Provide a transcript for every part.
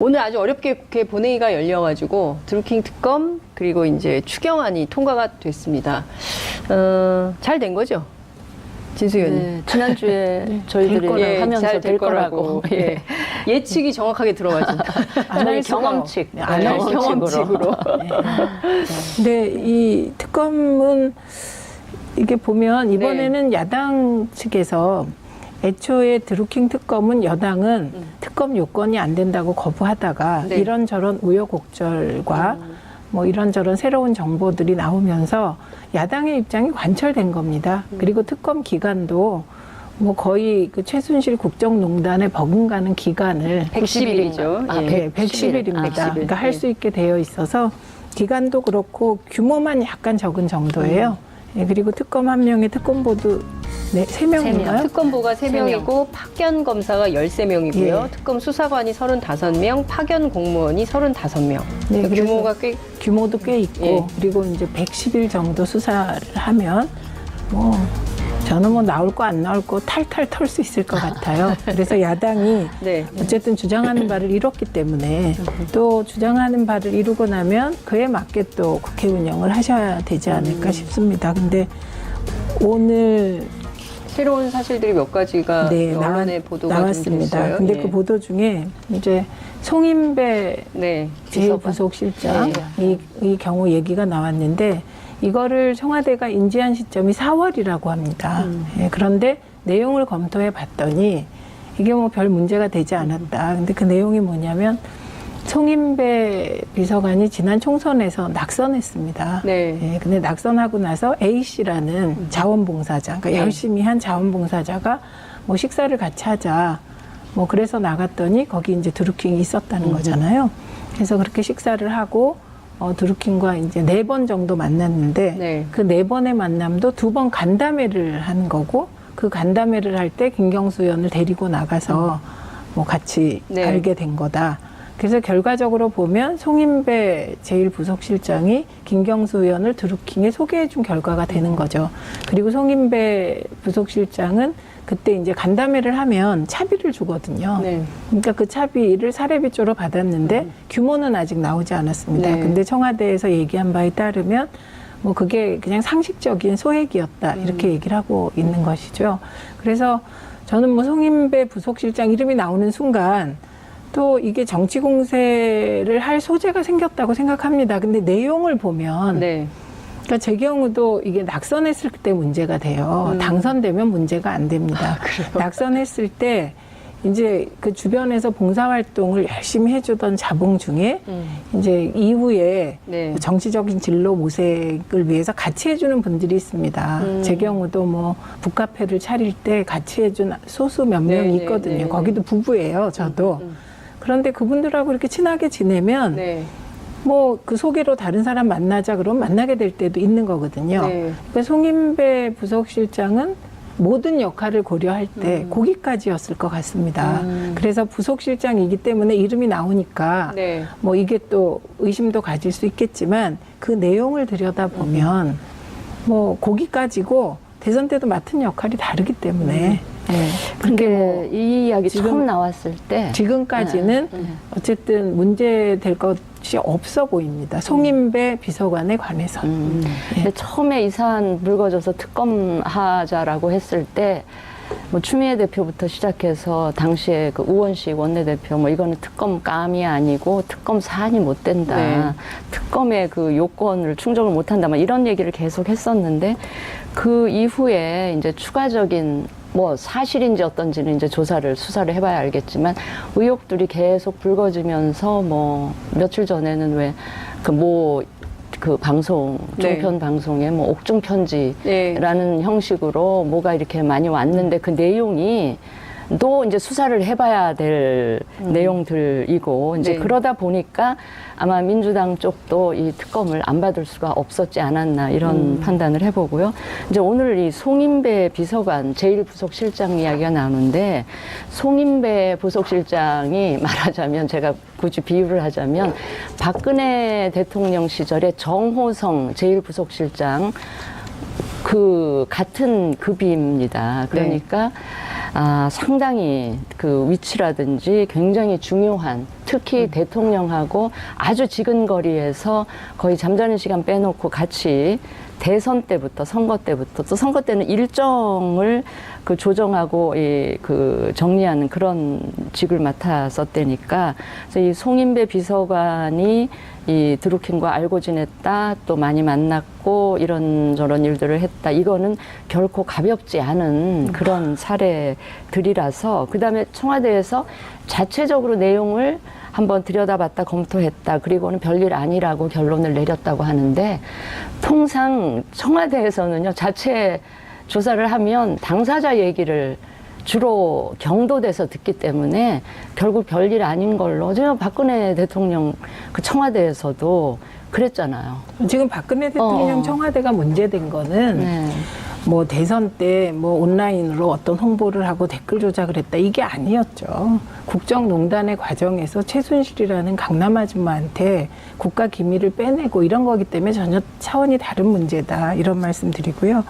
오늘 아주 어렵게 국회 본회의가 열려가지고 드루킹 특검 그리고 이제 추경안이 통과가 됐습니다. 잘 된 거죠? 진수 의원님. 네, 지난주에 저희들이 하면서 될 거라고. 예. 예측이 정확하게 들어가죠. 저희 경험칙. 경험칙으로. 근데 이 특검은 이게 보면 이번에는 야당 측에서 애초에 드루킹 특검은 여당은 특검 요건이 안 된다고 거부하다가 이런저런 우여곡절과 뭐 이런저런 새로운 정보들이 나오면서 야당의 입장이 관철된 겁니다. 그리고 특검 기간도 뭐 거의 그 최순실 국정농단에 버금가는 기간을 110일이죠. 네, 110일입니다. 그러니까 할 수 있게 되어 있어서 기간도 그렇고 규모만 약간 적은 정도예요. 예, 그리고 특검 한 명에 특검보도 3명인가요? 특검보가 3명이고 파견 검사가 13명이고요. 특검 수사관이 35명, 파견 공무원이 35명. 네, 규모도 꽤 있고 그리고 이제 110일 정도 수사를 하면 뭐 저는 뭐 나올 거 안 나올 거 탈탈 털 수 있을 것 같아요. 그래서 야당이 어쨌든 주장하는 바를 이뤘기 때문에 또 주장하는 바를 이루고 나면 그에 맞게 또 국회 운영을 하셔야 되지 않을까 싶습니다. 근데 오늘 새로운 사실들이 몇 가지가 언론의 보도가 나왔습니다. 근데 그 보도 중에 이제 송인배 제1부속실장 이 경우 얘기가 나왔는데 이거를 청와대가 인지한 시점이 4월이라고 합니다. 예, 그런데 내용을 검토해 봤더니 이게 뭐 별 문제가 되지 않았다. 근데 그 내용이 뭐냐면 송인배 비서관이 지난 총선에서 낙선했습니다. 예, 근데 낙선하고 나서 A씨라는 자원봉사자, 그러니까 열심히 한 자원봉사자가 뭐 식사를 같이 하자. 뭐 그래서 나갔더니 거기 이제 드루킹이 있었다는 거잖아요. 그래서 그렇게 식사를 하고 드루킹과 이제 4번 정도 만났는데 그 4번의 만남도 2번 간담회를 한 거고 그 간담회를 할 때 김경수 의원을 데리고 나가서 뭐 같이 알게 된 거다. 그래서 결과적으로 보면 송인배 제1부속실장이 김경수 의원을 드루킹에 소개해 준 결과가 되는 거죠. 그리고 송인배 부속실장은 그때 이제 간담회를 하면 차비를 주거든요. 그러니까 그 차비를 사례비 쪽으로 받았는데 규모는 아직 나오지 않았습니다. 근데 청와대에서 얘기한 바에 따르면 뭐 그게 그냥 상식적인 소액이었다 이렇게 얘기를 하고 있는 것이죠. 그래서 저는 뭐 송인배 부속실장 이름이 나오는 순간 또 이게 정치 공세를 할 소재가 생겼다고 생각합니다. 근데 내용을 보면 그러니까 제 경우도 이게 낙선했을 때 문제가 돼요. 당선되면 문제가 안 됩니다. 낙선했을 때 이제 그 주변에서 봉사활동을 열심히 해주던 자봉 중에 이제 이후에 정치적인 진로 모색을 위해서 같이 해주는 분들이 있습니다. 제 경우도 뭐 북카페를 차릴 때 같이 해준 소수 몇 명이 있거든요. 거기도 부부예요, 저도. 그런데 그분들하고 이렇게 친하게 지내면 뭐 그 소개로 다른 사람 만나자 그러면 만나게 될 때도 있는 거거든요. 그러니까 송인배 부속실장은 모든 역할을 고려할 때 거기까지였을 것 같습니다. 그래서 부속실장이기 때문에 이름이 나오니까 뭐 이게 또 의심도 가질 수 있겠지만 그 내용을 들여다보면 뭐 거기까지고 대선 때도 맡은 역할이 다르기 때문에 근데 뭐 이 이야기 처음 나왔을 때 지금까지는 어쨌든 문제될 것이 없어 보입니다. 송인배 비서관에 관해서. 근데 처음에 이 사안 불거져서 특검하자라고 했을 때 뭐 추미애 대표부터 시작해서 당시에 그 우원식 원내대표 뭐 이거는 특검감이 아니고 특검 사안이 못 된다. 특검의 그 요건을 충족을 못 한다. 막 이런 얘기를 계속 했었는데 그 이후에 이제 추가적인 뭐 사실인지 어떤지는 이제 수사를 해봐야 알겠지만 의혹들이 계속 불거지면서 뭐 며칠 전에는 왜 그 방송, 종편 방송에 뭐 옥중 편지라는 형식으로 뭐가 이렇게 많이 왔는데 그 내용이 또 이제 수사를 해봐야 될 내용들이고 이제 그러다 보니까 아마 민주당 쪽도 이 특검을 안 받을 수가 없었지 않았나 이런 판단을 해보고요. 이제 오늘 이 송인배 비서관 제1부속실장 이야기가 나오는데 송인배 부속실장이 말하자면 제가 굳이 비유를 하자면 박근혜 대통령 시절에 정호성 제1부속실장 그 같은 급입니다. 그러니까 상당히 그 위치라든지 굉장히 중요한 특히 대통령하고 아주 지근거리에서 거의 잠자는 시간 빼놓고 같이 대선 때부터 선거 때부터 또 선거 때는 일정을 그 조정하고 그 정리하는 그런 직을 맡았었다니까. 그래서 이 송인배 비서관이 이 드루킹과 알고 지냈다, 또 많이 만났고 이런저런 일들을 했다. 이거는 결코 가볍지 않은 그런 사례들이라서, 그다음에 청와대에서 자체적으로 내용을 한번 들여다봤다, 검토했다, 그리고는 별일 아니라고 결론을 내렸다고 하는데, 통상 청와대에서는요, 자체 조사를 하면 당사자 얘기를 주로 경도돼서 듣기 때문에 결국 별일 아닌 걸로, 제가 박근혜 대통령 그 청와대에서도 그랬잖아요. 지금 박근혜 대통령 청와대가 문제된 거는 네. 뭐 대선 때 뭐 온라인으로 어떤 홍보를 하고 댓글 조작을 했다, 이게 아니었죠. 국정농단의 과정에서 최순실이라는 강남 아줌마한테 국가 기밀을 빼내고 이런 거기 때문에 전혀 차원이 다른 문제다, 이런 말씀 드리고요.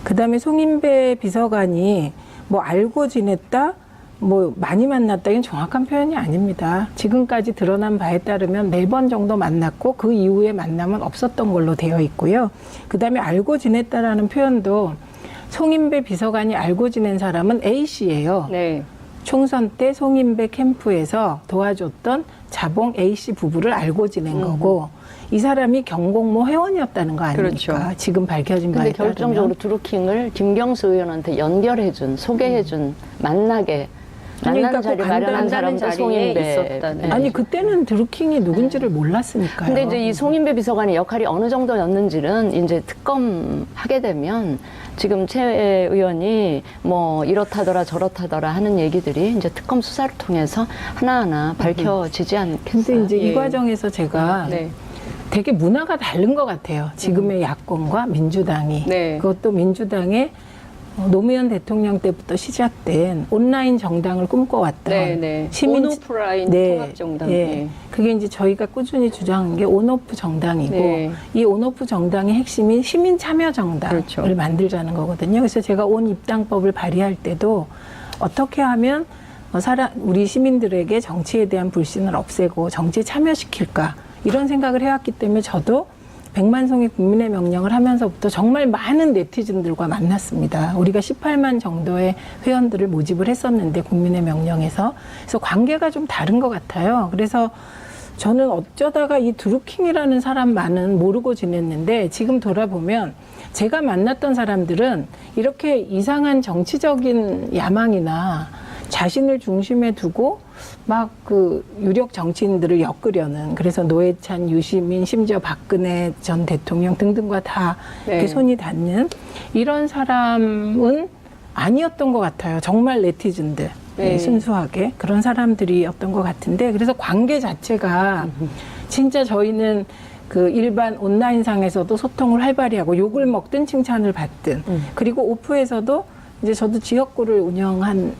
그다음에 송인배 비서관이 뭐 알고 지냈다, 뭐 많이 만났다, 이건 정확한 표현이 아닙니다. 지금까지 드러난 바에 따르면 4번 정도 만났고 그 이후에 만남은 없었던 걸로 되어 있고요. 그다음에 알고 지냈다라는 표현도, 송인배 비서관이 알고 지낸 사람은 A씨예요. 네. 총선 때 송인배 캠프에서 도와줬던 자봉 A씨 부부를 알고 지낸 거고, 이 사람이 경공모 회원이었다는 거 아닙니까? 그렇죠. 지금 밝혀진 바에 근데 따르면. 결정적으로 드루킹을 김경수 의원한테 연결해준, 소개해준, 만나게 아니, 만나는 그러니까 자리 그 마련한 사람도 자리에 송인배. 있었다는. 네. 아니, 그때는 드루킹이 누군지를 몰랐으니까요. 근데 이제 이 송인배 비서관의 역할이 어느 정도였는지는 이제 특검 하게 되면, 지금 최 의원이 뭐 이렇다더라 저렇다더라 하는 얘기들이 이제 특검 수사를 통해서 하나하나 밝혀지지 않겠어요? 근데 이제 이 예. 과정에서 제가 네. 되게 문화가 다른 것 같아요. 지금의 야권과 민주당이. 네. 그것도 민주당의 노무현 대통령 때부터 시작된 온라인 정당을 꿈꿔왔던 네, 네. 시민 온오프라인 네, 통합정당. 예. 네. 그게 이제 저희가 꾸준히 주장한 게 온오프 정당이고, 네. 이 온오프 정당의 핵심인 시민 참여 정당을 그렇죠. 만들자는 거거든요. 그래서 제가 온 입당법을 발의할 때도 어떻게 하면 우리 시민들에게 정치에 대한 불신을 없애고 정치에 참여시킬까, 이런 생각을 해왔기 때문에 저도 백만송이 국민의 명령을 하면서부터 정말 많은 네티즌들과 만났습니다. 우리가 18만 정도의 회원들을 모집을 했었는데, 국민의 명령에서. 그래서 관계가 좀 다른 것 같아요. 그래서 저는 어쩌다가 이 드루킹이라는 사람만은 모르고 지냈는데, 지금 돌아보면 제가 만났던 사람들은 이렇게 이상한 정치적인 야망이나 자신을 중심에 두고 막 그 유력 정치인들을 엮으려는, 그래서 노회찬, 유시민, 심지어 박근혜 전 대통령 등등과 다 네. 이렇게 손이 닿는 이런 사람은 아니었던 것 같아요. 정말 네티즌들. 네. 순수하게 그런 사람들이었던 것 같은데, 그래서 관계 자체가 진짜 저희는 그 일반 온라인상에서도 소통을 활발히 하고 욕을 먹든 칭찬을 받든, 그리고 오프에서도 이제 저도 지역구를 운영한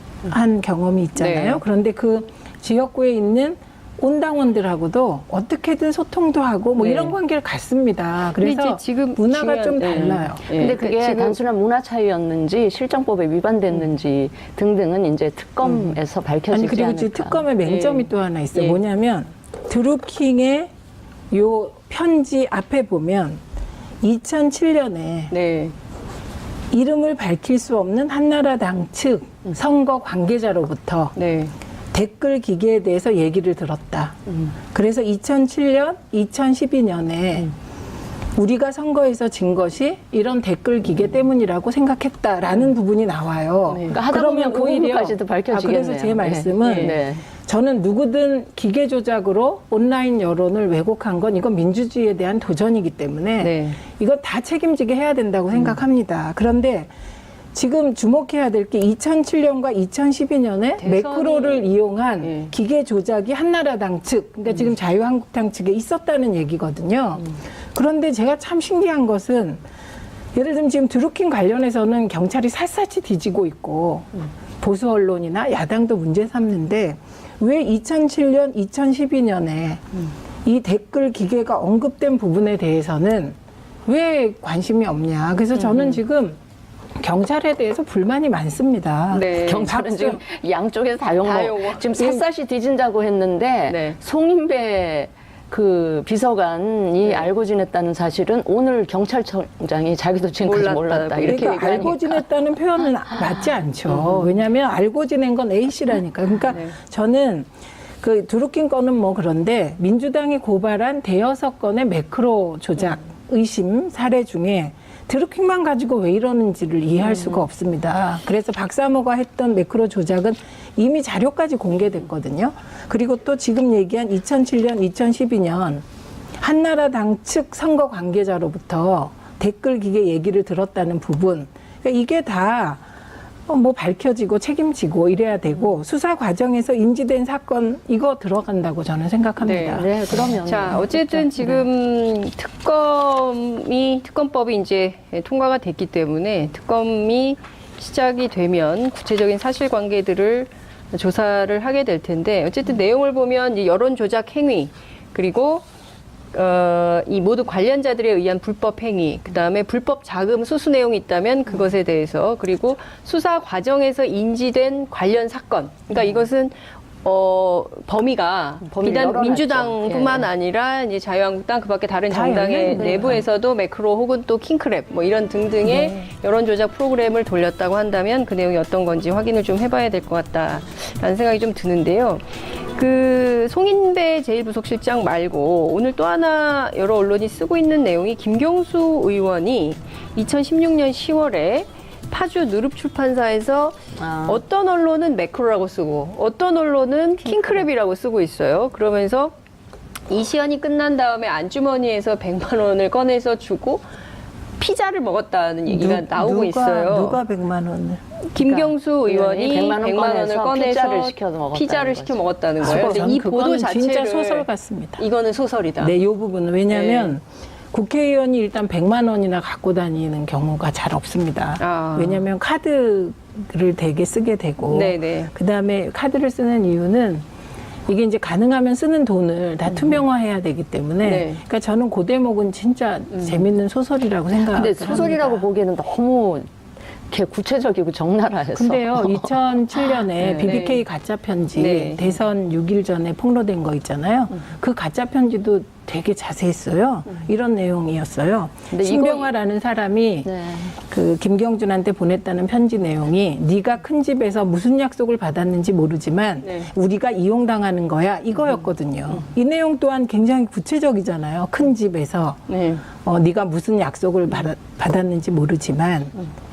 경험이 있잖아요. 네. 그런데 그 지역구에 있는 온당원들하고도 어떻게든 소통도 하고 뭐 네. 이런 관계를 갖습니다. 그래서 이제 지금 문화가 좀 중요한- 달라요. 예. 근데 그게 지금 단순한 문화 차이였는지 실정법에 위반됐는지 등등은 이제 특검에서 밝혀지지 아니, 그리고 않을까. 이제 특검의 맹점이 예. 또 하나 있어요. 예. 뭐냐면 드루킹의 요 편지 앞에 보면 2007년에 네. 이름을 밝힐 수 없는 한나라당 측 선거 관계자로부터 네. 댓글 기계에 대해서 얘기를 들었다. 그래서 2007년, 2012년에 우리가 선거에서 진 것이 이런 댓글 기계 때문이라고 생각했다라는 부분이 나와요. 네. 그러니까 하다 보면 그 부분까지도 밝혀지겠네요. 그래서 제 말씀은 네. 저는 누구든 기계 조작으로 온라인 여론을 왜곡한 건 이건 민주주의에 대한 도전이기 때문에 네. 이거 다 책임지게 해야 된다고 생각합니다. 그런데 지금 주목해야 될 게 2007년과 2012년에 대선이- 매크로를 이용한 예. 기계 조작이 한나라당 측, 그러니까 지금 자유한국당 측에 있었다는 얘기거든요. 그런데 제가 참 신기한 것은, 예를 들면 지금 드루킹 관련해서는 경찰이 샅샅이 뒤지고 있고 보수 언론이나 야당도 문제 삼는데, 왜 2007년, 2012년에 이 댓글 기계가 언급된 부분에 대해서는 왜 관심이 없냐. 그래서 저는 지금 경찰에 대해서 불만이 많습니다. 네. 경찰은 지금 양쪽에서 다 욕먹. 지금 샅샅이 뒤진다고 했는데 네. 송인배 그 비서관이 알고 지냈다는 사실은 오늘 경찰청장이 자기도 지금까지 몰랐다 이렇게 그러니까 얘기하니까. 알고 지냈다는 표현은 맞지 않죠. 왜냐하면 알고 지낸 건 A 씨라니까. 그러니까 저는 그 드루킹 건은 뭐 그런데 민주당이 고발한 대여섯 건의 매크로 조작 의심 사례 중에 드루킹만 가지고 왜 이러는지를 이해할 수가 없습니다. 그래서 박사모가 했던 매크로 조작은 이미 자료까지 공개됐거든요. 그리고 또 지금 얘기한 2007년, 2012년 한나라당 측 선거 관계자로부터 댓글 기계 얘기를 들었다는 부분. 그러니까 이게 다 뭐 밝혀지고 책임지고 이래야 되고 수사 과정에서 인지된 사건 이거 들어간다고 저는 생각합니다. 네, 그러면. 자, 어쨌든 지금 특검법이 이제 통과가 됐기 때문에 특검이 시작이 되면 구체적인 사실관계들을 조사를 하게 될 텐데 어쨌든 내용을 보면 이 여론 조작 행위 그리고 이 모두 관련자들에 의한 불법 행위, 그 다음에 불법 자금 수수 내용이 있다면 그것에 대해서 그리고 수사 과정에서 인지된 관련 사건. 그러니까 이것은 범위가 비단 열어놨죠. 민주당뿐만 예. 아니라 이제 자유한국당 그밖에 다른 다 정당의 열려있는 내부에서도 매크로 혹은 또 킹크랩 뭐 이런 등등의 여론 조작 프로그램을 돌렸다고 한다면 그 내용이 어떤 건지 확인을 좀 해봐야 될 것 같다라는 생각이 좀 드는데요. 그 송인배 제1부속실장 말고 오늘 또 하나 여러 언론이 쓰고 있는 내용이 김경수 의원이 2016년 10월에 파주 누릅출판사에서 어떤 언론은 매크로라고 쓰고 어떤 언론은 킹크랩이라고 쓰고 있어요. 그러면서 이 시연이 끝난 다음에 안주머니에서 100만 원을 꺼내서 주고 피자를 먹었다는 얘기가 나오고 있어요. 누가 100만 원을? 김경수 의원이 100만 원을 꺼내서 피자를 시켜 먹었다는 거예요. 근데 이 보도 그거는 자체를 진짜 소설 같습니다. 이거는 소설이다. 네, 이 부분은 왜냐하면 국회의원이 일단 100만 원이나 갖고 다니는 경우가 잘 없습니다. 왜냐하면 카드를 되게 쓰게 되고 네네. 그다음에 카드를 쓰는 이유는 이게 이제 가능하면 쓰는 돈을 다 투명화해야 되기 때문에 네. 그러니까 저는 그 대목은 진짜 재밌는 소설이라고 생각합니다. 근데 소설이라고 보기에는 너무 이렇게 구체적이고 적나라해서. 근데요, 2007년에 네. BBK 가짜 편지 네. 대선 6일 전에 폭로된 거 있잖아요. 그 가짜 편지도 되게 자세했어요. 이런 내용이었어요. 근데 신병화라는 사람이 네. 그 김경준한테 보냈다는 편지 내용이 네가 큰 집에서 무슨 약속을 받았는지 모르지만 네. 우리가 이용당하는 거야 이거였거든요. 이 내용 또한 굉장히 구체적이잖아요. 큰 집에서 네. 네가 무슨 약속을 받았는지 모르지만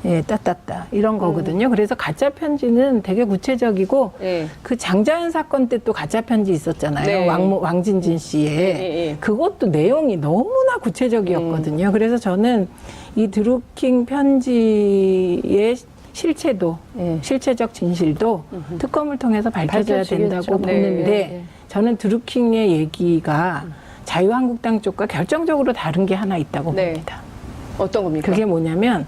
예, 따따따 이런 거거든요. 그래서 가짜 편지는 되게 구체적이고 네. 그 장자연 사건 때 또 가짜 편지 있었잖아요. 네. 왕진진 씨의 네. 그것도 내용이 너무나 구체적이었거든요. 그래서 저는 이 드루킹 편지의 실체도 실체적 진실도 특검을 통해서 밝혀져야 된다고 보는데 네. 저는 드루킹의 얘기가 자유한국당 쪽과 결정적으로 다른 게 하나 있다고 봅니다. 어떤 겁니까? 그게 뭐냐면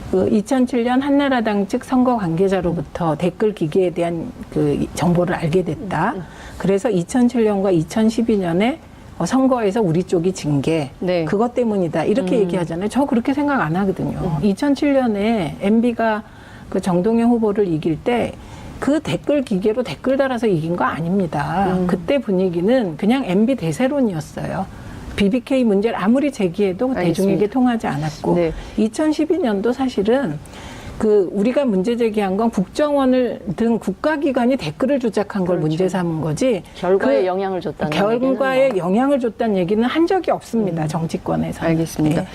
그 2007년 한나라당 측 선거 관계자로부터 댓글 기계에 대한 그 정보를 알게 됐다. 그래서 2007년과 2012년에 선거에서 우리 쪽이 진 게 그것 때문이다. 이렇게 얘기하잖아요. 저 그렇게 생각 안 하거든요. 2007년에 MB가 그 정동영 후보를 이길 때 그 댓글 기계로 댓글 달아서 이긴 거 아닙니다. 그때 분위기는 그냥 MB 대세론이었어요. BBK 문제를 아무리 제기해도 알겠습니다. 대중에게 통하지 않았고 2012년도 사실은 그 우리가 문제 제기한 건 국정원을 등 국가기관이 댓글을 조작한 걸 문제 삼은 거지 결과에 영향을 줬다는 결과에 영향을 줬다는 얘기는 한 적이 없습니다. 정치권에서. 알겠습니다.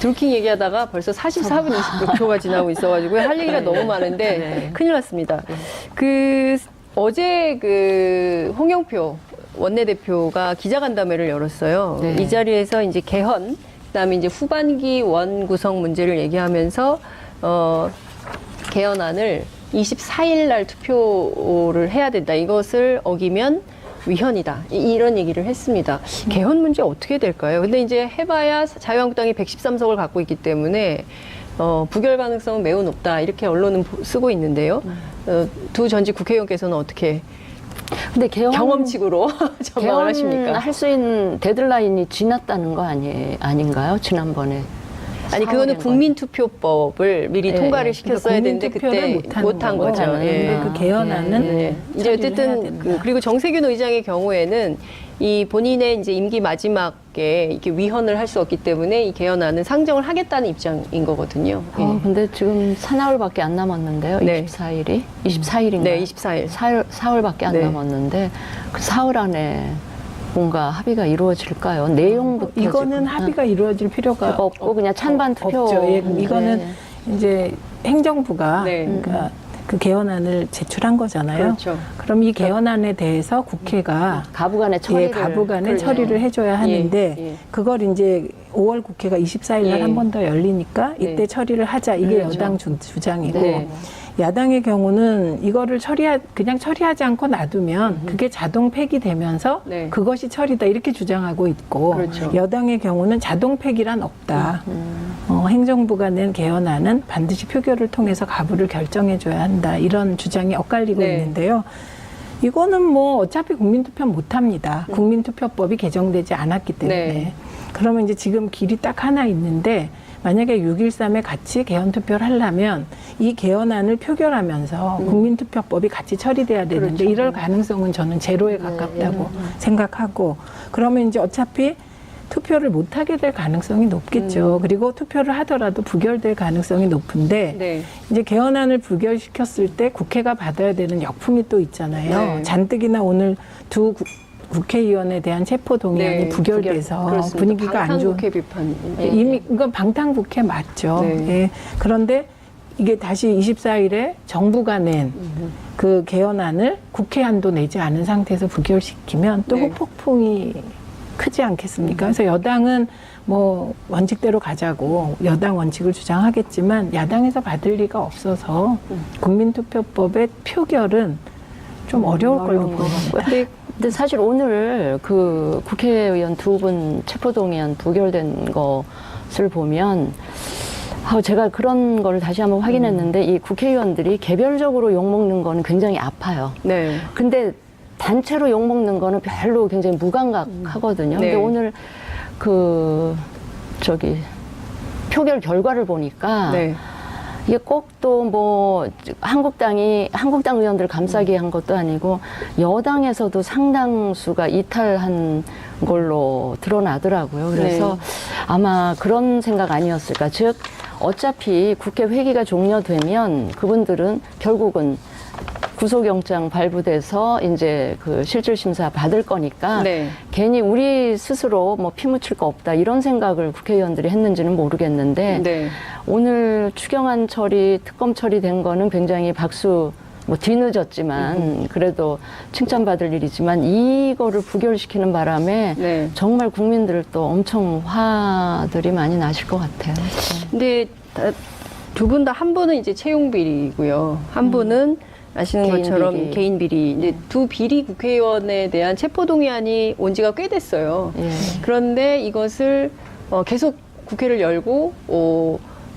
드루킹 얘기하다가 벌써 44분 26초가 지나고 있어가지고 할 얘기가 너무 많은데 큰일 났습니다. 그 어제 그 홍영표 원내대표가 기자간담회를 열었어요. 이 자리에서 이제 개헌, 그다음에 이제 후반기 원 구성 문제를 얘기하면서 개헌안을 24일 날 투표를 해야 된다. 이것을 어기면 위헌이다. 이런 얘기를 했습니다. 개헌 문제 어떻게 될까요? 근데 이제 해봐야 자유한국당이 113석을 갖고 있기 때문에 부결 가능성은 매우 높다. 이렇게 언론은 쓰고 있는데요. 두 전직 국회의원께서는 어떻게 근데 경험칙으로 전망을 하십니까? 할 수 있는 데드라인이 지났다는 거 아닌가요? 지난번에. 아니 그거는 국민투표법을 미리 통과를 시켰어야 되는데 그때 못한 거죠. 근데 그 개헌안은 이제 어쨌든 그리고 정세균 의장의 경우에는 이 본인의 이제 임기 마지막에 이렇게 위헌을 할 수 없기 때문에 이 개헌안은 상정을 하겠다는 입장인 거거든요. 근데 지금 사나흘밖에 안 남았는데요. 네. 24일인가요? 네, 24일. 사흘밖에 안 남았는데 그 사흘 안에 뭔가 합의가 이루어질까요? 내용부터 이거는 합의가 이루어질 필요가 없고 그냥 찬반 투표. 없죠. 이거는 이제 행정부가 그러니까 그 개헌안을 제출한 거잖아요. 그렇죠. 그럼 이 개헌안에 대해서 국회가 가부간의 처리를 해줘야 하는데 그걸 이제 5월 국회가 24일 날 한 번 더 열리니까 이때 처리를 하자. 이게 그렇죠. 여당 주장이고 야당의 경우는 이거를 그냥 처리하지 않고 놔두면 그게 자동 폐기되면서 그것이 처리다 이렇게 주장하고 있고 그렇죠. 여당의 경우는 자동 폐기란 없다. 행정부가 낸 개헌안은 반드시 표결을 통해서 가부를 결정해줘야 한다. 이런 주장이 엇갈리고 있는데요. 이거는 뭐 어차피 국민투표 못합니다. 국민투표법이 개정되지 않았기 때문에. 그러면 이제 지금 길이 딱 하나 있는데 만약에 6.13에 같이 개헌투표를 하려면 이 개헌안을 표결하면서 국민투표법이 같이 처리돼야 되는데 이럴 가능성은 저는 제로에 가깝다고 생각하고 그러면 이제 어차피 투표를 못하게 될 가능성이 높겠죠. 그리고 투표를 하더라도 부결될 가능성이 높은데 이제 개헌안을 부결시켰을 때 국회가 받아야 되는 역풍이 또 있잖아요. 잔뜩이나 오늘 두 국회의원에 대한 체포동의안이 부결돼서 분위기가 안 좋은. 방탄국회 비판. 이미 이건 방탄국회 맞죠. 그런데 이게 다시 24일에 정부가 낸 그 개헌안을 국회안도 내지 않은 상태에서 부결시키면 또 후폭풍이 크지 않겠습니까? 그래서 여당은 뭐 원칙대로 가자고 여당 원칙을 주장하겠지만 야당에서 받을 리가 없어서 국민투표법의 표결은 좀 어려울 걸로 보입니다. 근데 사실 오늘 그 국회의원 2분 체포동의안 부결된 것을 보면 제가 그런 걸 다시 한번 확인했는데 이 국회의원들이 개별적으로 욕먹는 거는 굉장히 아파요. 근데 단체로 욕먹는 거는 별로 굉장히 무감각하거든요. 근데 오늘 표결 결과를 보니까 이게 꼭 또 뭐 한국당 의원들 감싸기 한 것도 아니고 여당에서도 상당수가 이탈한 걸로 드러나더라고요. 그래서 아마 그런 생각 아니었을까. 즉 어차피 국회 회기가 종료되면 그분들은 결국은 구속영장 발부돼서 이제 그 실질심사 받을 거니까 괜히 우리 스스로 뭐 피 묻힐 거 없다 이런 생각을 국회의원들이 했는지는 모르겠는데 오늘 추경안 처리, 특검 처리된 거는 굉장히 박수 뭐 뒤늦었지만 그래도 칭찬받을 일이지만 이거를 부결시키는 바람에 정말 국민들 또 엄청 화들이 많이 나실 것 같아요. 근데 두 분 다 한 분은 이제 채용 비리고요. 한 분은 아시는 것처럼 개인 비리. 이제 두 비리 국회의원에 대한 체포동의안이 온 지가 꽤 됐어요. 그런데 이것을 계속 국회를 열고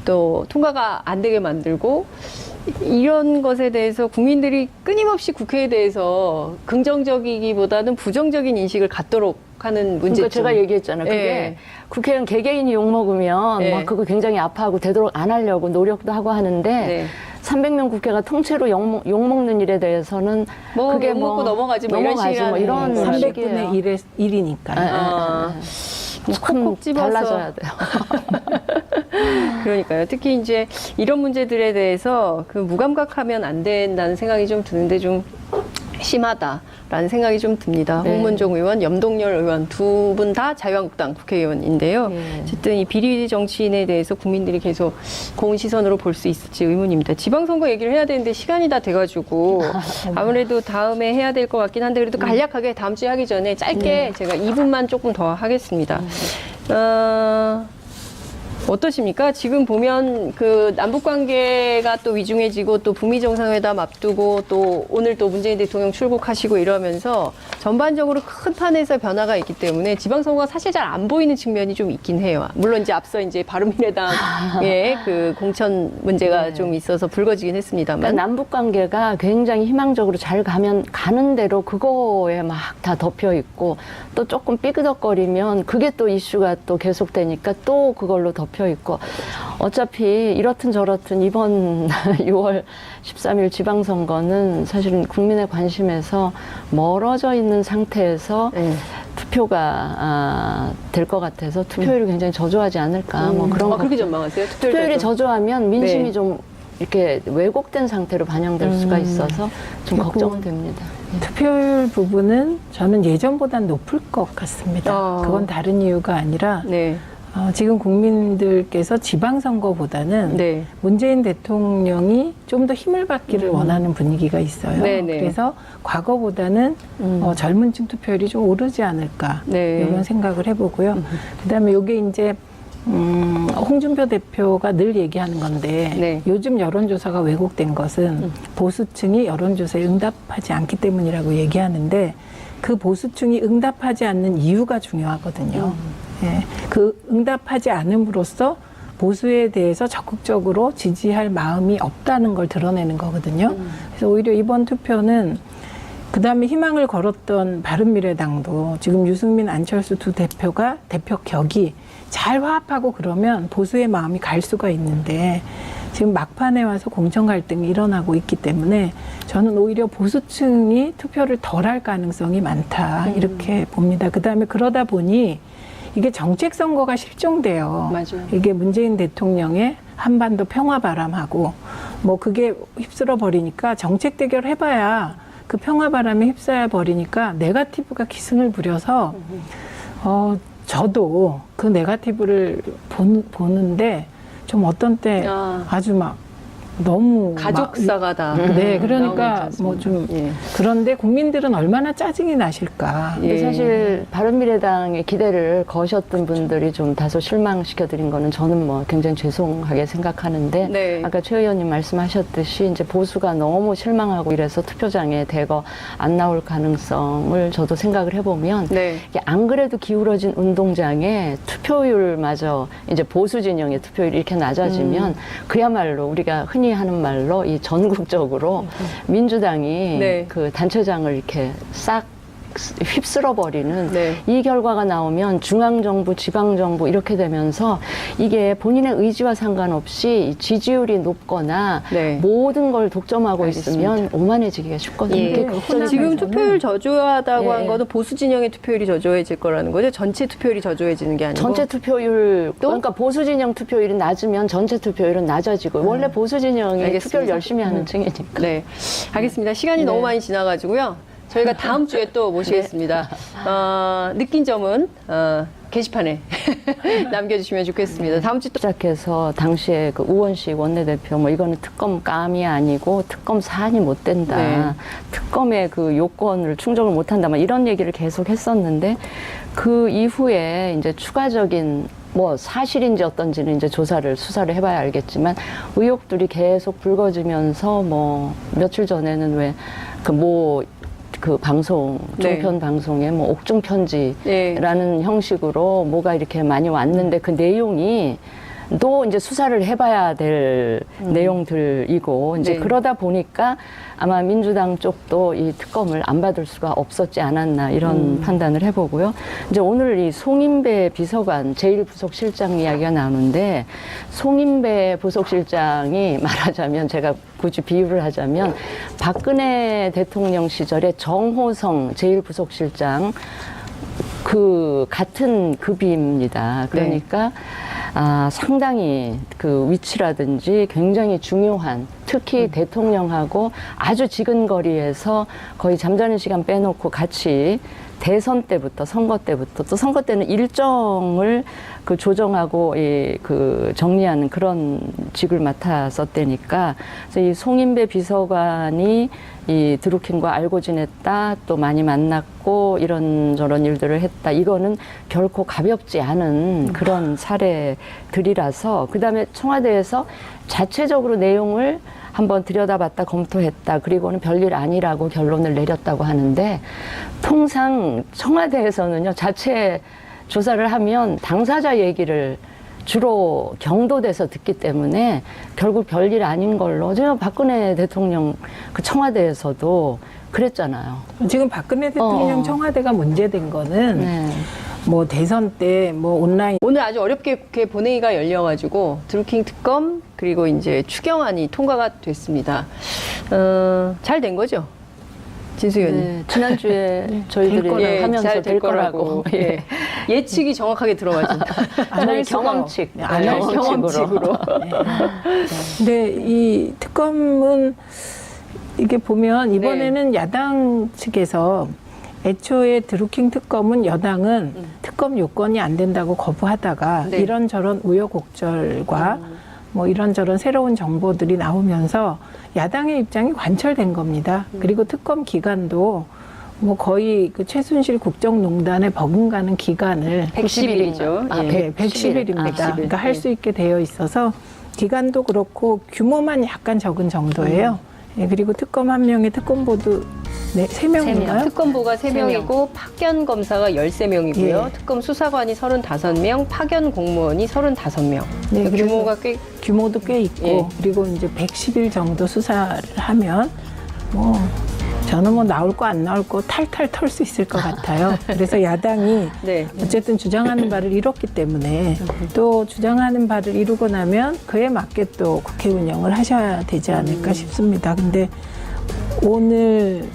또 통과가 안 되게 만들고 이런 것에 대해서 국민들이 끊임없이 국회에 대해서 긍정적이기보다는 부정적인 인식을 갖도록 하는 문제점. 그러니까 제가 얘기했잖아요. 그게 국회의원 개개인이 욕먹으면 막 그거 굉장히 아파하고 되도록 안 하려고 노력도 하고 하는데 300명 국회가 통째로 욕먹는 일에 대해서는 그게 욕먹고 넘어가지 뭐 이런 식이라는 이런 300분의 1이니까. 콕콕 집어서 달라져야 돼요. 그러니까요. 특히 이제 이런 문제들에 대해서 그 무감각하면 안 된다는 생각이 좀 드는데 좀 심하다라는 생각이 좀 듭니다. 홍문종 의원, 염동열 의원 두 분 다 자유한국당 국회의원인데요. 어쨌든 이 비리 정치인에 대해서 국민들이 계속 고운 시선으로 볼 수 있을지 의문입니다. 지방선거 얘기를 해야 되는데 시간이 다 돼가지고 아무래도 다음에 해야 될 것 같긴 한데 그래도 간략하게 다음 주에 하기 전에 짧게 제가 2분만 조금 더 하겠습니다. 어떠십니까? 지금 보면 그 남북 관계가 또 위중해지고 또 북미 정상회담 앞두고 또 오늘 또 문재인 대통령 출국하시고 이러면서 전반적으로 큰 판에서 변화가 있기 때문에 지방선거가 사실 잘 안 보이는 측면이 좀 있긴 해요. 물론 이제 앞서 이제 바른미래당의 그 공천 문제가 네. 좀 있어서 불거지긴 했습니다만. 그러니까 남북 관계가 굉장히 희망적으로 잘 가는 대로 그거에 막 다 덮여 있고 또 조금 삐그덕거리면 그게 또 이슈가 또 계속되니까 또 그걸로 덮여 있고 어차피 이렇든 저렇든 이번 6월 13일 지방선거는 사실은 국민의 관심에서 멀어져 있는 상태에서 투표가 될 것 같아서 투표율이 굉장히 저조하지 않을까 뭐 그런 거. 그렇게 전망하세요? 투표율이 저조하면 민심이 네. 좀 이렇게 왜곡된 상태로 반영될 수가 있어서 좀 그리고 걱정은 됩니다. 투표율 부분은 저는 예전보단 높을 것 같습니다. 그건 다른 이유가 아니라 네. 지금 국민들께서 지방선거보다는 네. 문재인 대통령이 좀 더 힘을 받기를 원하는 분위기가 있어요. 네네. 그래서 과거보다는 젊은 층 투표율이 좀 오르지 않을까 네. 이런 생각을 해보고요. 그다음에 이게 이제 홍준표 대표가 늘 얘기하는 건데 네. 요즘 여론조사가 왜곡된 것은 보수층이 여론조사에 응답하지 않기 때문이라고 얘기하는데 그 보수층이 응답하지 않는 이유가 중요하거든요. 예, 그 응답하지 않음으로써 보수에 대해서 적극적으로 지지할 마음이 없다는 걸 드러내는 거거든요. 그래서 오히려 이번 투표는 그다음에 희망을 걸었던 바른미래당도 지금 유승민, 안철수 두 대표가 대표 격이 잘 화합하고 그러면 보수의 마음이 갈 수가 있는데 지금 막판에 와서 공천 갈등이 일어나고 있기 때문에 저는 오히려 보수층이 투표를 덜 할 가능성이 많다 이렇게 봅니다. 그다음에 그러다 보니 이게 정책 선거가 실종돼요. 맞아요. 이게 문재인 대통령의 한반도 평화 바람하고 뭐 그게 휩쓸어 버리니까 정책 대결 해봐야 그 평화 바람에 휩싸여 버리니까 네거티브가 기승을 부려서 저도 그 네거티브를 보는데 좀 어떤 때 아주 막 너무 가족사가다. 네, 그러니까 뭐 좀 그런데 국민들은 얼마나 짜증이 나실까. 근데 사실 바른미래당의 기대를 거셨던 분들이 좀 다소 실망시켜드린 거는 저는 뭐 굉장히 죄송하게 생각하는데 네. 아까 최 의원님 말씀하셨듯이 이제 보수가 너무 실망하고 이래서 투표장에 대거 안 나올 가능성을 저도 생각을 해보면 네. 이게 안 그래도 기울어진 운동장에 투표율마저 이제 보수 진영의 투표율이 이렇게 낮아지면 그야말로 우리가 흔히 하는 말로 이 전국적으로 민주당이 네. 그 단체장을 이렇게 싹 휩쓸어 버리는 네. 이 결과가 나오면 중앙정부, 지방정부 이렇게 되면서 이게 본인의 의지와 상관없이 지지율이 높거나 네. 모든 걸 독점하고 알겠습니다. 있으면 오만해지기가 쉽거든요. 예. 그게 걱정이 지금 많잖아요. 투표율 저조하다고 한 예. 거는 보수 진영의 투표율이 저조해질 거라는 거죠. 전체 투표율이 저조해지는 게 아니고. 전체 투표율 또? 그러니까 보수 진영 투표율이 낮으면 전체 투표율은 낮아지고 원래 보수 진영이 알겠습니다. 투표를 열심히 하는 층이니까. 네. 알겠습니다. 시간이 너무 많이 지나가지고요. 저희가 다음 주에 또 모시겠습니다. 느낀 점은 게시판에 남겨주시면 좋겠습니다. 다음 주 또. 시작해서 당시에 그 우원식 원내대표 뭐 이거는 특검감이 아니고 특검 사안이 못 된다. 네. 특검의 그 요건을 충족을 못 한다. 막 이런 얘기를 계속 했었는데 그 이후에 이제 추가적인 뭐 사실인지 어떤지는 이제 수사를 해봐야 알겠지만 의혹들이 계속 불거지면서 뭐 며칠 전에는 왜 그 방송, 네. 종편 방송에 뭐 옥중 편지라는 네. 형식으로 뭐가 이렇게 많이 왔는데 그 내용이 또 이제 수사를 해봐야 될 내용들이고 이제 네. 그러다 보니까 아마 민주당 쪽도 이 특검을 안 받을 수가 없었지 않았나 이런 판단을 해보고요. 이제 오늘 이 송인배 비서관 제1부속실장 이야기가 나오는데 송인배 부속실장이 말하자면 제가 굳이 비유를 하자면 박근혜 대통령 시절에 정호성 제1부속실장 그 같은 급입니다. 그러니까 상당히 그 위치라든지 굉장히 중요한 특히 대통령하고 아주 지근거리에서 거의 잠자는 시간 빼놓고 같이 대선 때부터 선거 때부터 또 선거 때는 일정을 그 조정하고 그 정리하는 그런 직을 맡았었다니까 그래서 이 송인배 비서관이 이 드루킹과 알고 지냈다 또 많이 만났고 이런저런 일들을 했다 이거는 결코 가볍지 않은 그런 사례들이라서 그다음에 청와대에서 자체적으로 내용을 한번 들여다봤다 검토했다 그리고는 별일 아니라고 결론을 내렸다고 하는데 통상 청와대에서는요 자체 조사를 하면 당사자 얘기를 주로 경도돼서 듣기 때문에 결국 별일 아닌 걸로 제가 박근혜 대통령 그 청와대에서도 그랬잖아요. 지금 박근혜 대통령 청와대가 문제된 거는 네. 뭐 대선 때 뭐 온라인 오늘 아주 어렵게 이렇게 본회의가 열려가지고 드루킹 특검 그리고 이제 추경안이 통과가 됐습니다. 잘 된 거죠, 진수 의원님? 네, 지난주에 저희들이 하면서 될 거라고 예. 예측이 정확하게 들어가죠. 저희 경험칙, 경험칙으로. 근데 이 특검은 이게 보면 이번에는 야당 측에서 애초에 드루킹 특검은 여당은 특검 요건이 안 된다고 거부하다가 네. 이런저런 우여곡절과 뭐 이런저런 새로운 정보들이 나오면서 야당의 입장이 관철된 겁니다. 그리고 특검 기간도 뭐 거의 그 최순실 국정농단에 버금가는 기간을 110일이죠. 네, 110일입니다. 그러니까 할 수 있게 되어 있어서 기간도 그렇고 규모만 약간 적은 정도예요. 예, 그리고 특검 한 명에 특검보도 네, 3명인가요? 특검보가 3명이고 파견 검사가 13명이고요. 예. 특검 수사관이 35명, 파견 공무원이 35명. 네, 그래서 규모가 꽤 규모도 꽤 있고 예. 그리고 이제 110일 정도 수사를 하면 뭐 저는 뭐 나올 거 안 나올 거 탈탈 털 수 있을 것 같아요. 그래서 야당이 네. 어쨌든 주장하는 바를 이뤘기 때문에 또 주장하는 바를 이루고 나면 그에 맞게 또 국회 운영을 하셔야 되지 않을까 싶습니다. 근데 오늘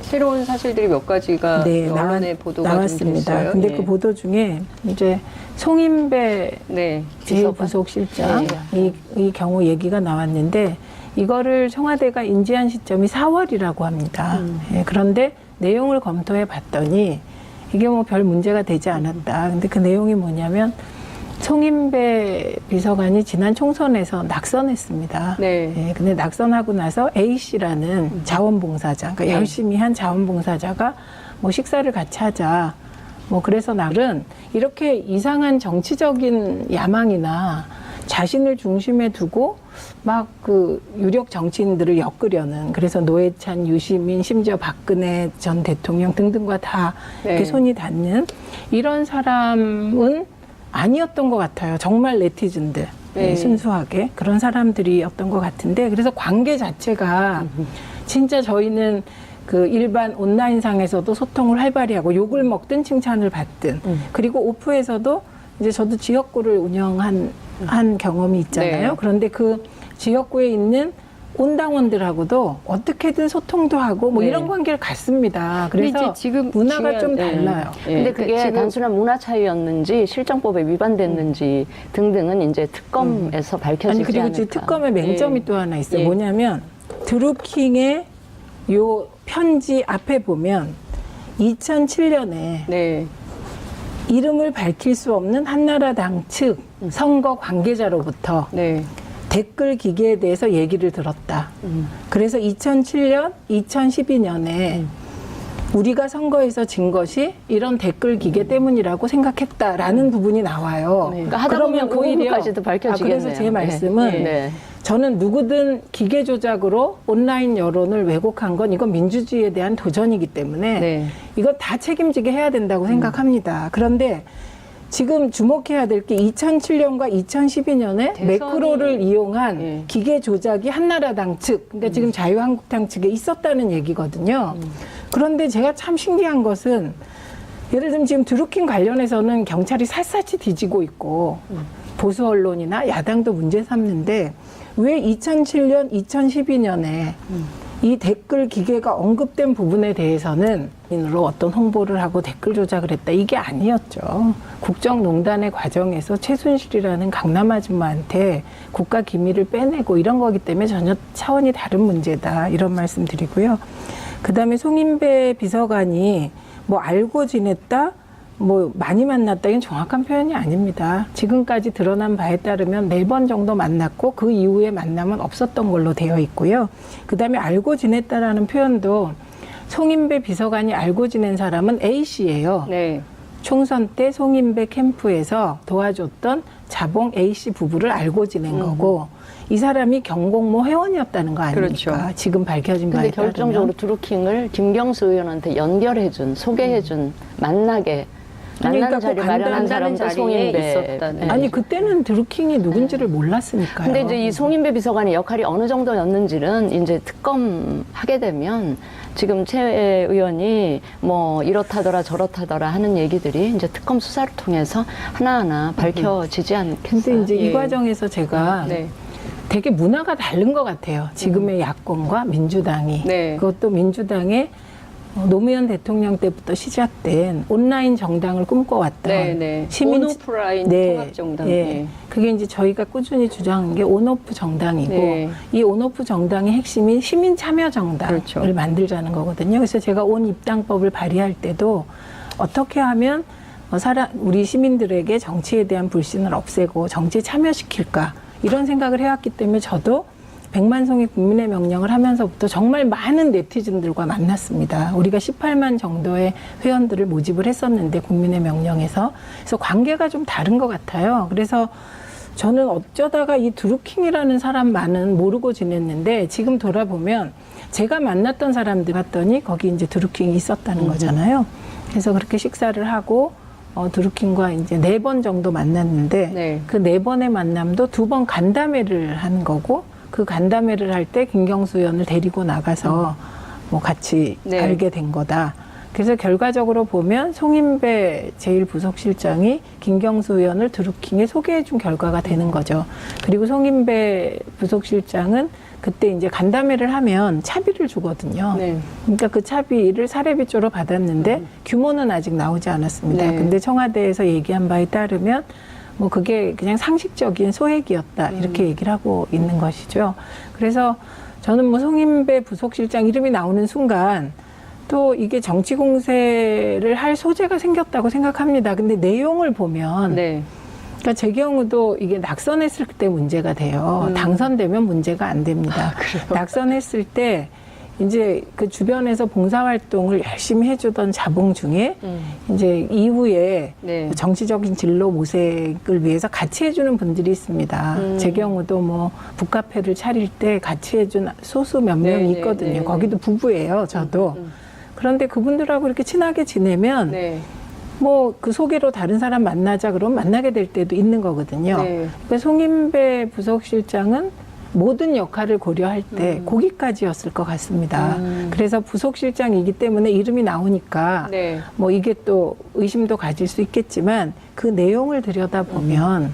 새로운 사실들이 몇 가지가 네, 언론에 보도가 좀 나왔습니다. 됐어요. 근데 예. 그 보도 중에 이제 송인배 네. 제1부속실장 이 경우 얘기가 나왔는데 이거를 청와대가 인지한 시점이 4월이라고 합니다. 예, 그런데 내용을 검토해 봤더니 이게 뭐 별 문제가 되지 않았다. 근데 그 내용이 뭐냐면 송인배 비서관이 지난 총선에서 낙선했습니다. 네. 예, 근데 낙선하고 나서 A씨라는 자원봉사자, 그러니까 네. 열심히 한 자원봉사자가 뭐 식사를 같이 하자. 뭐 그래서 나는 이렇게 이상한 정치적인 야망이나 자신을 중심에 두고 막 그 유력 정치인들을 엮으려는 그래서 노회찬, 유시민, 심지어 박근혜 전 대통령 등등과 다 이렇게 네. 손이 닿는 이런 사람은 아니었던 것 같아요. 정말 네티즌들. 네. 순수하게 그런 사람들이었던 것 같은데 그래서 관계 자체가 진짜 저희는 그 일반 온라인상에서도 소통을 활발히 하고 욕을 먹든 칭찬을 받든 그리고 오프에서도 이제 저도 지역구를 운영한 경험이 있잖아요. 네. 그런데 그 지역구에 있는 온당원들하고도 어떻게든 소통도 하고 뭐 네. 이런 관계를 갖습니다. 근데 그래서 이제 지금 문화가 좀 중요한- 달라요. 예. 근데 그게 지금- 단순한 문화 차이였는지 실정법에 위반됐는지 등등은 이제 특검에서 밝혀지지 아니 그리고 않을까. 이제 특검의 맹점이 예. 또 하나 있어요. 예. 뭐냐면 드루킹의 요 편지 앞에 보면 2007년에 네. 이름을 밝힐 수 없는 한나라당 측 선거 관계자로부터 네. 댓글 기계에 대해서 얘기를 들었다. 그래서 2007년, 2012년에 우리가 선거에서 진 것이 이런 댓글 기계 때문이라고 생각했다라는 부분이 나와요. 네. 그러니까 하다 보면 그 부분까지도 밝혀지겠네요. 그래서 제 말씀은 네. 저는 누구든 기계 조작으로 온라인 여론을 왜곡한 건 이건 민주주의에 대한 도전이기 때문에 네. 이거 다 책임지게 해야 된다고 생각합니다. 그런데 지금 주목해야 될 게 2007년과 2012년에 대선이- 매크로를 이용한 예. 기계 조작이 한나라당 측, 그러니까 지금 자유한국당 측에 있었다는 얘기거든요. 그런데 제가 참 신기한 것은 예를 들면 지금 드루킹 관련해서는 경찰이 샅샅이 뒤지고 있고 보수 언론이나 야당도 문제 삼는데 왜 2007년, 2012년에 이 댓글 기계가 언급된 부분에 대해서는 인으로 어떤 홍보를 하고 댓글 조작을 했다. 이게 아니었죠. 국정농단의 과정에서 최순실이라는 강남 아줌마한테 국가 기밀을 빼내고 이런 거기 때문에 전혀 차원이 다른 문제다. 이런 말씀 드리고요. 그다음에 송인배 비서관이 뭐 알고 지냈다? 뭐 많이 만났다 이건 정확한 표현이 아닙니다. 지금까지 드러난 바에 따르면 4번 정도 만났고 그 이후에 만남은 없었던 걸로 되어 있고요. 그다음에 알고 지냈다라는 표현도 송인배 비서관이 알고 지낸 사람은 A씨예요. 네. 총선 때 송인배 캠프에서 도와줬던 자봉 A씨 부부를 알고 지낸 거고 이 사람이 경공모 회원이었다는 거 아닙니까? 그렇죠. 지금 밝혀진 바에 근데 따르면. 결정적으로 드루킹을 김경수 의원한테 연결해준, 소개해준, 만나는 그러니까 자리 그 마련한 사람도 자리에 송인배. 있었다는. 네. 아니 그때는 드루킹이 누군지를 몰랐으니까요. 근데 이제 이 송인배 비서관의 역할이 어느 정도였는지는 이제 특검 하게 되면 지금 최 의원이 뭐 이렇다더라 저렇다더라 하는 얘기들이 이제 특검 수사를 통해서 하나하나 밝혀지지 않겠어요? 근데 이제 이 예. 과정에서 제가 네. 되게 문화가 다른 것 같아요. 지금의 야권과 민주당이. 네. 그것도 민주당의 노무현 대통령 때부터 시작된 온라인 정당을 꿈꿔왔던 네, 네. 온오프라인 통합정당. 예. 예. 그게 이제 저희가 꾸준히 주장한 게 온오프 정당이고 네. 이 온오프 정당의 핵심이 시민 참여 정당을 그렇죠. 만들자는 거거든요. 그래서 제가 온 입당법을 발의할 때도 어떻게 하면 우리 시민들에게 정치에 대한 불신을 없애고 정치에 참여시킬까 이런 생각을 해왔기 때문에 저도 백만송이 국민의 명령을 하면서부터 정말 많은 네티즌들과 만났습니다. 우리가 18만 정도의 회원들을 모집을 했었는데 국민의 명령에서. 그래서 관계가 좀 다른 것 같아요. 그래서 저는 어쩌다가 이 드루킹이라는 사람만은 모르고 지냈는데 지금 돌아보면 제가 만났던 사람들 봤더니 거기 이제 드루킹이 있었다는 거잖아요. 그래서 그렇게 식사를 하고 드루킹과 이제 4번 정도 만났는데 네. 그 4번의 만남도 2번 간담회를 한 거고 그 간담회를 할 때 김경수 의원을 데리고 나가서 뭐 같이 네. 알게 된 거다. 그래서 결과적으로 보면 송인배 제1부속실장이 김경수 의원을 드루킹에 소개해 준 결과가 되는 거죠. 그리고 송인배 부속실장은 그때 이제 간담회를 하면 차비를 주거든요. 네. 그러니까 그 차비를 사례비 쪽으로 받았는데 규모는 아직 나오지 않았습니다. 네. 근데 청와대에서 얘기한 바에 따르면 뭐 그게 그냥 상식적인 소액이었다 이렇게 얘기를 하고 있는 것이죠. 그래서 저는 뭐 송인배 부속실장 이름이 나오는 순간 또 이게 정치 공세를 할 소재가 생겼다고 생각합니다. 근데 내용을 보면 네. 그러니까 제 경우도 이게 낙선했을 때 문제가 돼요. 당선되면 문제가 안 됩니다. 낙선했을 때 이제 그 주변에서 봉사활동을 열심히 해주던 자봉 중에 이제 이후에 네. 정치적인 진로 모색을 위해서 같이 해주는 분들이 있습니다. 제 경우도 뭐 북카페를 차릴 때 같이 해준 소수 몇 네, 명이 네, 있거든요. 네, 네. 거기도 부부예요, 저도. 그런데 그분들하고 이렇게 친하게 지내면 네. 뭐 그 소개로 다른 사람 만나자 그러면 만나게 될 때도 있는 거거든요. 네. 그러니까 송인배 부속실장은 모든 역할을 고려할 때 거기까지였을 것 같습니다. 그래서 부속실장이기 때문에 이름이 나오니까 네. 뭐 이게 또 의심도 가질 수 있겠지만 그 내용을 들여다보면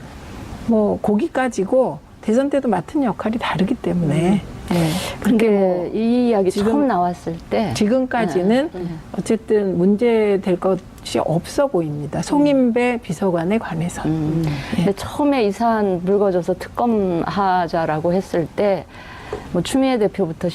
뭐 거기까지고 대선 때도 맡은 역할이 다르기 때문에 네. 근데 뭐 이 이야기 지금- 처음 나왔을 때 지금까지는 어쨌든 문제될 것이 없어 보입니다. 송인배 비서관에 관해서. 근데 처음에 이 사안 불거져서 특검하자라고 했을 때 뭐 추미애 대표부터